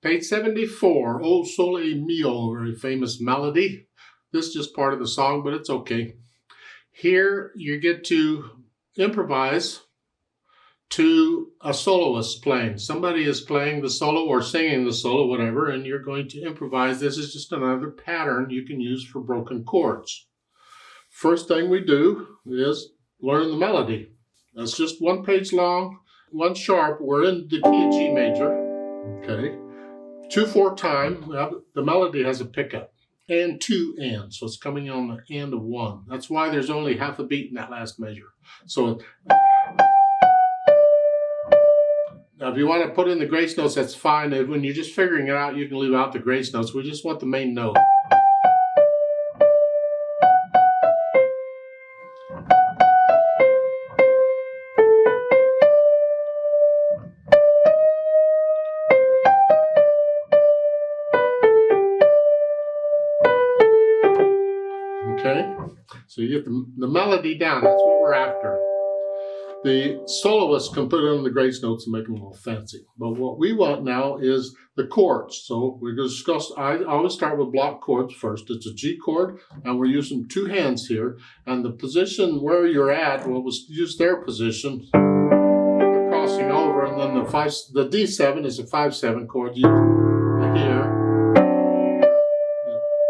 Page 74, O Sole Mio, very famous melody. This is just part of the song, but it's okay. Here you get to improvise to a soloist playing. Somebody is playing the solo or singing the solo, whatever, and you're going to improvise. This is just another pattern you can use for broken chords. First thing we do is learn the melody. That's just one page long, one sharp. We're in the key of G major, okay? 2/4 time. The melody has a pickup and 2 and, so it's coming on the and of 1. That's why there's only half a beat in that last measure. So now if you want to put in the grace notes, that's fine. When you're just figuring it out, you can leave out the grace notes. We just want the main note. Okay, so you get the melody down. That's what we're after. The soloist can put in the grace notes and make them a little fancy. But what we want now is the chords. So we're going to discuss, I always start with block chords first. It's a G chord, and we're using 2 hands here. And the position where you're at, well, we'll use their position. We're crossing over, and then the D7 is a 5/7 chord using here.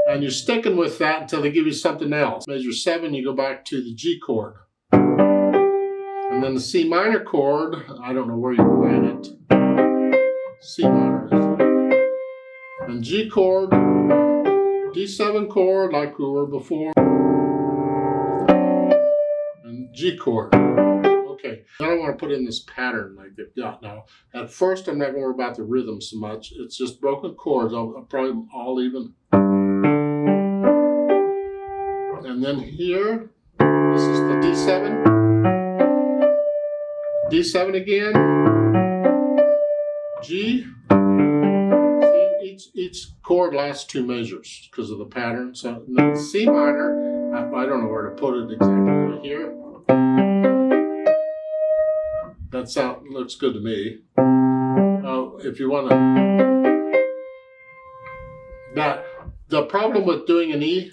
And you're sticking with that until they give you something else. Measure 7, you go back to the G chord. And then the C minor chord, I don't know where you're playing it. C minor. And G chord, D7 chord like we were before. And G chord. Okay, then I want to put in this pattern like they've got now. At first, I'm not going to worry about the rhythm so much. It's just broken chords. I'll probably all even. And then here, this is the D7. D7 again. G. See, each chord lasts 2 measures because of the pattern. So then C minor, I don't know where to put it exactly right here. That looks good to me. If you want to, the problem with doing an E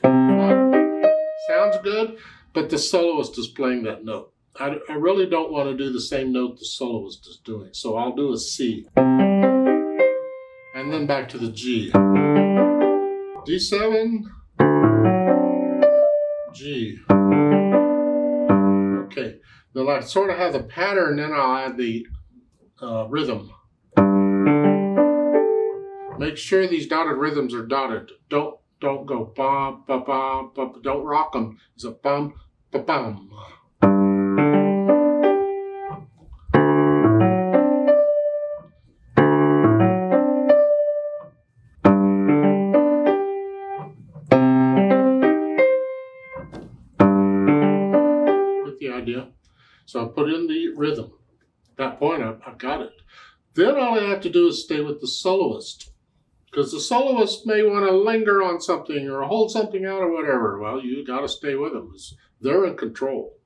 sounds good, but the soloist is playing that note. I really don't want to do the same note the soloist is doing, so I'll do a C. And then back to the G. D7, G. Okay, then I sort of have the pattern, then I'll add the rhythm. Make sure these dotted rhythms are dotted. Don't go bum, ba, bum, ba, don't rock them. It's a bum, ba, bum. Get the idea? So I put in the rhythm. At that point, I've got it. Then all I have to do is stay with the soloist. Because the soloist may want to linger on something or hold something out or whatever. Well, you got to stay with them. They're in control.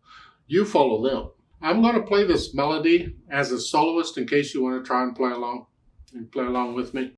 You follow them. I'm going to play this melody as a soloist in case you want to try and play along. You can play along with me.